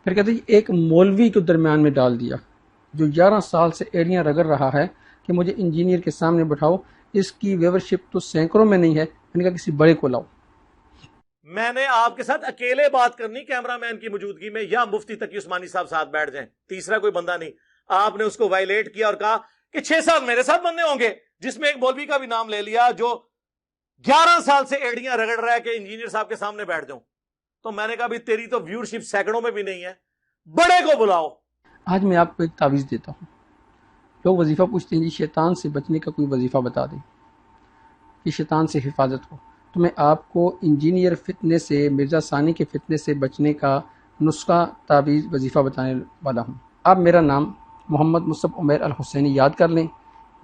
پھر کہتے ہیں ایک مولوی کو درمیان میں ڈال دیا جو 11 سال سے ایڑیاں رگڑ رہا ہے کہ مجھے انجینئر کے سامنے بٹھاؤ، اس کی ویورشپ تو سینکڑوں میں نہیں ہے، میں نے کہا کسی بڑے کو لاؤ۔ میں نے آپ کے ساتھ اکیلے بات کرنی کیمرہ مین کی موجودگی میں، یا مفتی تقی عثمانی صاحب ساتھ بیٹھ جائیں، تیسرا کوئی بندہ نہیں۔ آپ نے اس کو وائلیٹ کیا اور کہا کہ 6 سال میرے ساتھ بندے ہوں گے، جس میں ایک مولوی کا بھی نام لے لیا جو 11 سال سے ایڑیاں رگڑ رہا ہے کہ انجینئر صاحب کے سامنے بیٹھ جاؤں۔ تو میں نے کہا بھی تیری تو ویورشپ سینکڑوں میں بھی نہیں ہے، بڑے کو بلاؤ۔ آج میں آپ کو ایک تعویذ دیتا ہوں۔ لوگ وظیفہ پوچھتے ہیں جی شیطان سے بچنے کا کوئی وظیفہ بتا دیں کہ شیطان سے حفاظت ہو، تو میں آپ کو انجینئر فتنے سے، مرزا ثانی کے فتنے سے بچنے کا نسخہ، تعویذ، وظیفہ بتانے والا ہوں۔ آپ میرا نام محمد مصعب عمیر الحسینی یاد کر لیں۔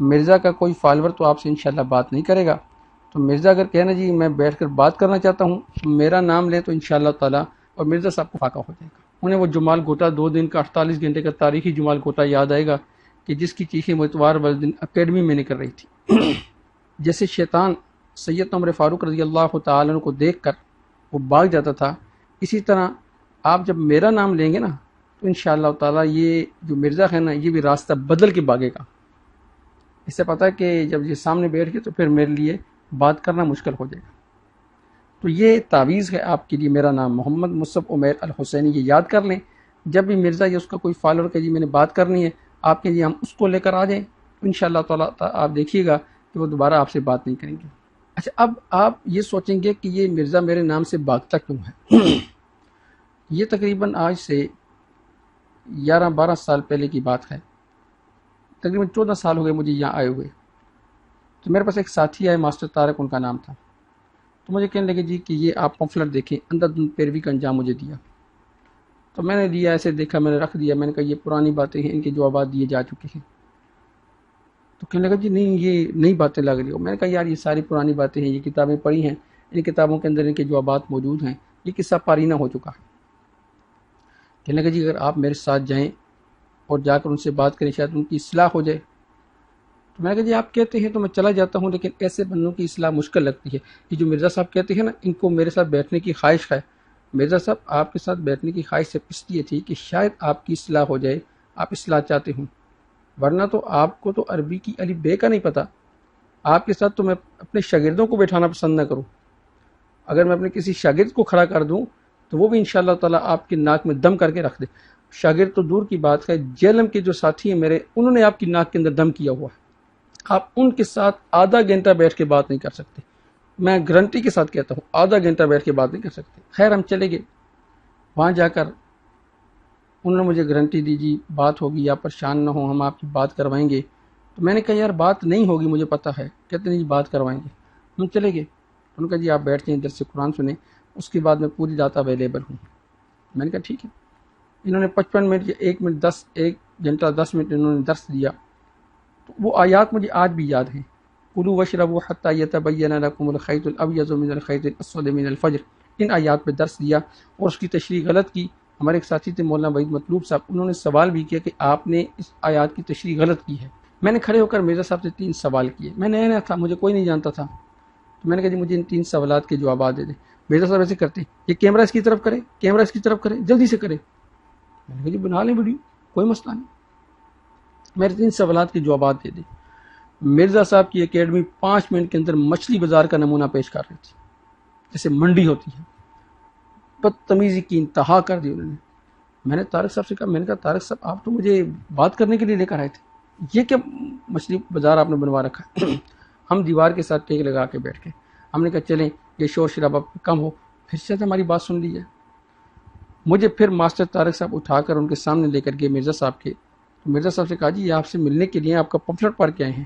مرزا کا کوئی فالوور تو آپ سے انشاءاللہ بات نہیں کرے گا، تو مرزا اگر کہنا جی میں بیٹھ کر بات کرنا چاہتا ہوں تو میرا نام لیں تو انشاءاللہ تعالیٰ اور مرزا صاحب کو فاقہ ہو جائے گا۔ انہیں وہ جمال گوٹا 2 دن کا 48 گھنٹے کا تاریخی جمال گوٹا یاد آئے گا کہ جس کی چیخیں وہ اتوار والے دن اکیڈمی میں نکل رہی تھی۔ جیسے شیطان سید عمر فاروق رضی اللہ تعالیٰ عنہ کو دیکھ کر وہ بھاگ جاتا تھا، اسی طرح آپ جب میرا نام لیں گے نا تو انشاءاللہ تعالیٰ یہ جو مرزا ہے نا یہ بھی راستہ بدل کے بھاگے گا۔ اس سے پتہ ہے کہ جب یہ سامنے بیٹھ کے تو پھر میرے لیے بات کرنا مشکل ہو جائے گا۔ تو یہ تعویذ ہے آپ کے لیے، میرا نام محمد مصعب عمیر الحسینی، یہ یاد کر لیں۔ جب بھی مرزا یا اس کا کوئی فالوور کہ جی میں نے بات کرنی ہے آپ کے لیے، ہم اس کو لے کر آ جائیں تو انشاءاللہ تعالیٰ آپ دیکھیے گا کہ وہ دوبارہ آپ سے بات نہیں کریں گے۔ اچھا، اب آپ یہ سوچیں گے کہ یہ مرزا میرے نام سے بھاگتا کیوں ہے؟ یہ تقریباً آج سے 11-12 سال پہلے کی بات ہے، تقریباً 14 سال ہو گئے مجھے یہاں آئے ہوئے۔ تو میرے پاس ایک ساتھی آئے، ماسٹر طارق ان کا نام تھا، تو مجھے کہنے لگے جی کہ یہ آپ پمفلٹ دیکھیں، اندر دھند پیروی کا انجام مجھے دیا۔ تو میں نے دیا، ایسے دیکھا، میں نے رکھ دیا، میں نے کہا یہ پرانی باتیں ہیں، ان کے جوابات دیے جا چکے ہیں۔ تو کہنے لگا جی نہیں یہ نئی باتیں لگ رہی ہو۔ میں نے کہا یار یہ ساری پرانی باتیں ہیں، یہ کتابیں پڑھی ہیں، ان کتابوں کے اندر ان کے جوابات موجود ہیں، یہ قصہ پارینہ ہو چکا ہے۔ کہنے لگا جی اگر آپ میرے ساتھ جائیں اور جا کر ان سے بات کریں شاید ان کی اصلاح ہو جائے۔ تو میں نے کہا جی آپ کہتے ہیں تو میں چلا جاتا ہوں، لیکن ایسے بندوں کی اصلاح مشکل لگتی ہے۔ یہ جو مرزا صاحب کہتے ہیں نا ان کو میرے ساتھ بیٹھنے کی خواہش ہے، مرزا صاحب آپ کے ساتھ بیٹھنے کی خواہش سے اس لیے تھی کہ شاید آپ کی اصلاح ہو جائے، آپ اصلاح چاہتے ہوں، ورنہ تو آپ کو تو عربی کی الف بے کا نہیں پتہ۔ آپ کے ساتھ تو میں اپنے شاگردوں کو بیٹھانا پسند نہ کروں، اگر میں اپنے کسی شاگرد کو کھڑا کر دوں تو وہ بھی انشاءاللہ تعالیٰ آپ کی ناک میں دم کر کے رکھ دے۔ شاگرد تو دور کی بات ہے، جیلم کے جو ساتھی ہیں میرے، انہوں نے آپ کی ناک کے اندر دم کیا ہوا ہے، آپ ان کے ساتھ آدھا گھنٹہ بیٹھ کے بات نہیں کر سکتے۔ میں گارنٹی کے ساتھ کہتا ہوں آدھا گھنٹہ بیٹھ کے بات نہیں کر سکتے۔ خیر ہم چلے گئے، وہاں جا کر انہوں نے مجھے گارنٹی دی جی بات ہوگی، آپ پریشان نہ ہوں، ہم آپ کی بات کروائیں گے۔ تو میں نے کہا یار بات نہیں ہوگی مجھے پتہ ہے، کہتے نہیں جی بات کروائیں گے۔ ہم چلے گئے، انہوں نے کہا جی آپ بیٹھ جائیں درس قرآن سنیں، اس کے بعد میں پوری رات اویلیبل ہوں۔ میں نے کہا ٹھیک ہے۔ انہوں نے 55 منٹ یا 1 منٹ 1 گھنٹہ 10 منٹ انہوں نے درس دیا، تو وہ آیات مجھے آج بھی یاد ہیں۔ کلوا واشربوا حتی یتبین لکم الخیط الابیض من الخیط الاسود من الفجر، ان آیات پہ درس دیا اور اس کی تشریح غلط کی۔ ہمارے ایک ساتھی تھے مولانا وحید مطلوب صاحب، انہوں نے سوال بھی کیا کہ آپ نے اس آیات کی تشریح غلط کی ہے۔ میں نے کھڑے ہو کر مرزا صاحب سے 3 سوال کیے، میں نیا نیا تھا، مجھے کوئی نہیں جانتا تھا، تو میں نے کہا جی مجھے ان 3 سوالات کے جوابات دے دیں۔ مرزا صاحب ایسے کرتے یہ کیمرہ اس کی طرف کرے، کیمرہ اس کی طرف کرے، جلدی سے کرے۔ میں نے کہا جی بنا لیں ویڈیو، کوئی مسئلہ نہیں، میرے 3 سوالات کے جوابات دے دیں۔ مرزا صاحب کی اکیڈمی 5 منٹ کے اندر مچھلی بازار کا نمونہ پیش کر رہی تھی، جیسے منڈی ہوتی ہے، بدتمیزی کی انتہا کر دی انہوں نے۔ میں نے طارق صاحب سے کہا، میں نے کہا طارق صاحب آپ تو مجھے بات کرنے کے لیے لے کر آئے تھے، یہ کیا مچھلی بازار آپ نے بنوا رکھا ہے؟ ہم دیوار کے ساتھ ٹیک لگا کے بیٹھ گئے، ہم نے کہا چلیں یہ شور شرابہ کم ہو، پھر سے ہماری بات سن لی جائے۔ مجھے پھر ماسٹر طارق صاحب اٹھا کر ان کے سامنے لے کر گئے مرزا صاحب کے، تو مرزا صاحب سے کہا جی یہ آپ سے ملنے کے لیے آپ کا پمفلٹ پڑھ کے آئے ہیں۔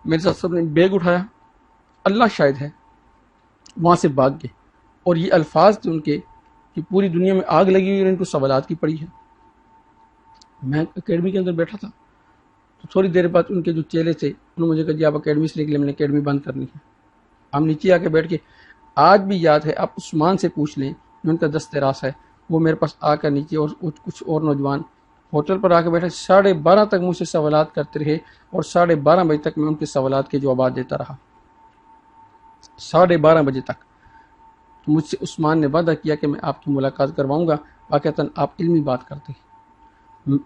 مرزا صاحب نے بیگ اٹھایا، اللہ شاہد ہے، وہاں سے بھاگ گئے، اور یہ الفاظ تھے ان کے کہ پوری دنیا میں آگ لگی ہوئی اور ان کو سوالات کی پڑی ہے۔ میں اکیڈمی کے اندر بیٹھا تھا، تو تھوڑی دیر بعد ان کے جو چیلے تھے انہوں نے مجھے کہا جی آپ اکیڈمی سے نکلے، میں نے اکیڈمی بند کرنی ہے۔ ہم نیچے آ کے بیٹھ کے، آج بھی یاد ہے، آپ عثمان سے پوچھ لیں جو ان کا دست راس ہے، وہ میرے پاس آ کر نیچے اور کچھ اور نوجوان ہوٹل پر آ کے بیٹھے، 12:30 تک مجھ سے سوالات کرتے رہے، اور 12:30 بجے تک میں ان کے سوالات کے جوابات دیتا رہا، 12:30 بجے تک۔ تو مجھ سے عثمان نے وعدہ کیا کہ میں آپ کی ملاقات کرواؤں گا، واقعتاً آپ علمی بات کرتے ہیں۔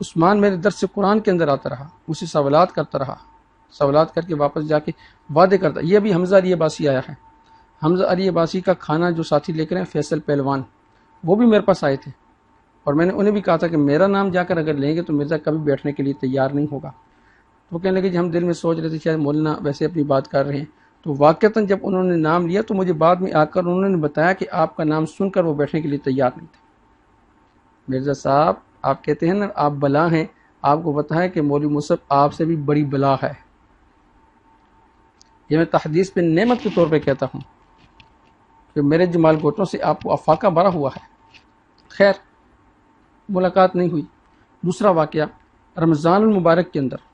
عثمان میرے درس قرآن کے اندر آتا رہا، اسے سوالات کرتا رہا، سوالات کر کے واپس جا کے وعدے کرتا۔ یہ ابھی حمزہ علی عباسی آیا ہے، حمزہ علی عباسی کا کھانا جو ساتھی لے کر ہیں فیصل پہلوان، وہ بھی میرے پاس آئے تھے، اور میں نے انہیں بھی کہا تھا کہ میرا نام جا کر اگر لیں گے تو مرزا کبھی بیٹھنے کے لیے تیار نہیں ہوگا۔ تو وہ کہنے لگے جی ہم دل میں سوچ رہے تھے شاید مولانا ویسے اپنی بات کر رہے ہیں۔ تو واقعتاً جب انہوں نے نام لیا تو مجھے بعد میں آ کر انہوں نے بتایا کہ آپ کا نام سن کر وہ بیٹھنے کے لیے تیار نہیں تھے۔ مرزا صاحب آپ کہتے ہیں نا آپ بلا ہیں، آپ کو پتہ ہے کہ مولوی مصعب آپ سے بھی بڑی بلا ہے۔ یہ میں تحدیث پہ نعمت کے طور پہ کہتا ہوں کہ میرے جمال گھوٹوں سے آپ کو افاقہ بھرا ہوا ہے۔ خیر ملاقات نہیں ہوئی۔ دوسرا واقعہ رمضان المبارک کے اندر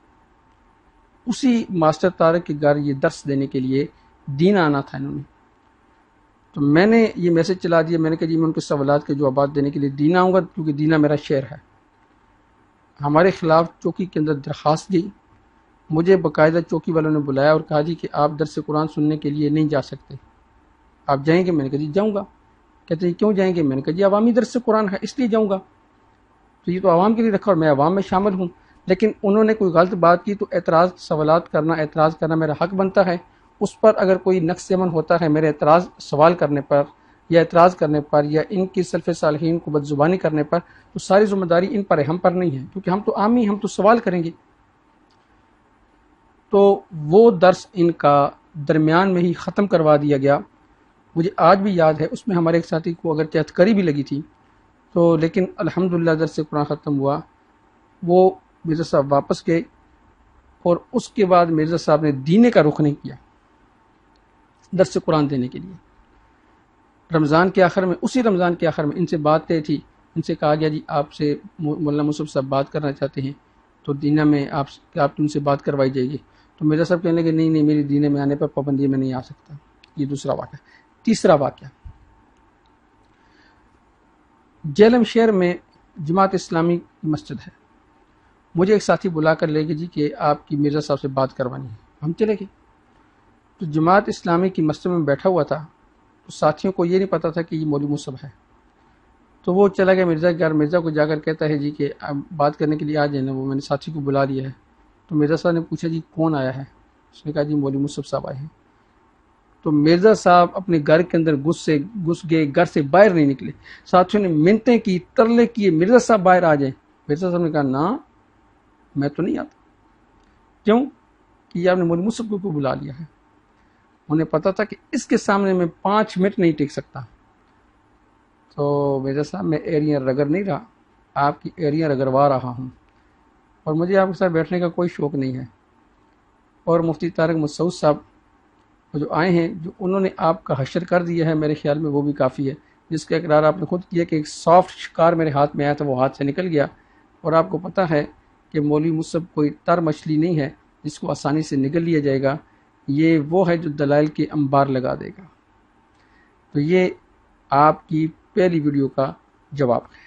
اسی ماسٹر طارق کے گھر یہ درس دینے کے لیے دین آنا تھا انہوں نے، تو میں نے یہ میسج چلا دیا، میں نے کہا جی میں ان کے سوالات کے جوابات دینے کے لیے دین آؤں گا کیونکہ دینا میرا شعر ہے۔ ہمارے خلاف چوکی کے اندر درخواست گئی، مجھے باقاعدہ چوکی والوں نے بلایا اور کہا جی کہ آپ درس قرآن سننے کے لیے نہیں جا سکتے، آپ جائیں گے؟ میں نے کہا جی جاؤں گا۔ کہتے ہیں کیوں جائیں گے؟ میں نے کہا جی عوامی درس قرآن ہے اس لیے جاؤں گا، تو یہ تو عوام کے لیے رکھا اور میں عوام میں شامل ہوں۔ لیکن انہوں نے کوئی غلط بات کی تو اعتراض کرنا میرا حق بنتا ہے، اس پر اگر کوئی نقص عمل ہوتا ہے میرے سوال کرنے پر یا اعتراض کرنے پر یا ان کی سلف صالحین کو بدزبانی کرنے پر، تو ساری ذمہ داری ان پر ہے، ہم پر نہیں ہے، کیونکہ ہم تو عامی، ہم تو سوال کریں گے۔ تو وہ درس ان کا درمیان میں ہی ختم کروا دیا گیا۔ مجھے آج بھی یاد ہے اس میں ہمارے ایک ساتھی کو اگر ہتھکڑی بھی لگی تھی تو لیکن الحمدللہ درس قرآن ختم ہوا۔ وہ مرزا صاحب واپس گئے اور اس کے بعد مرزا صاحب نے دینے کا رخ نہیں کیا درس قرآن دینے کے لیے۔ رمضان کے آخر میں، اسی رمضان کے آخر میں ان سے بات طے تھی، ان سے کہا گیا جی آپ سے مولانا مصعب صاحب بات کرنا چاہتے ہیں تو دینہ میں آپ ان سے بات کروائی جائے گی۔ تو مرزا صاحب کہنے لگے نہیں میری دینہ میں آنے پر پابندی میں نہیں آ سکتا۔ یہ دوسرا واقعہ۔ تیسرا واقعہ، جیلم شہر میں جماعت اسلامی کی مسجد ہے، مجھے ایک ساتھی بلا کر لے گئے جی کہ آپ کی مرزا صاحب سے بات کروانی ہے، ہم چلے گئے۔ تو جماعت اسلامی کی مسجد میں بیٹھا ہوا تھا، تو ساتھیوں کو یہ نہیں پتا تھا کہ یہ مولوی مصعب ہے، تو وہ چلا گیا مرزا کے گھر، مرزا کو جا کر کہتا ہے جی کہ آپ بات کرنے کے لیے آ جائیں نا، وہ میں نے ساتھی کو بلا لیا ہے۔ تو مرزا صاحب نے پوچھا جی کون آیا ہے؟ اس نے کہا جی مولوی مصعب صاحب آئے ہیں۔ تو مرزا صاحب اپنے گھر کے اندر گھس گئے، گھر سے باہر نہیں نکلے۔ ساتھیوں نے منتیں کی، ترلے کیے مرزا صاحب باہر آ جائیں۔ مرزا صاحب نے کہا نا میں تو نہیں آتا۔ کیوں؟ کہ یہ آپ نے مولوی مصعب کو بلا لیا ہے۔ انہیں پتا تھا کہ اس کے سامنے میں 5 منٹ نہیں ٹک سکتا۔ تو مرزا صاحب میں ایریاں رگڑ نہیں رہا، آپ کی ایریاں رگڑوا رہا ہوں، اور مجھے آپ کے ساتھ بیٹھنے کا کوئی شوق نہیں ہے۔ اور مفتی طارق مسعود صاحب جو آئے ہیں، جو انہوں نے آپ کا حشر کر دیا ہے، میرے خیال میں وہ بھی کافی ہے، جس کا اقرار آپ نے خود کیا کہ ایک سافٹ شکار میرے ہاتھ میں آیا تھا، وہ ہاتھ سے نکل گیا۔ اور آپ کو پتہ ہے کہ مولوی مصعب کوئی تر مچھلی نہیں ہے جس کو آسانی سے نگل لیا جائے گا، یہ وہ ہے جو دلائل کے انبار لگا دے گا۔ تو یہ آپ کی پہلی ویڈیو کا جواب ہے۔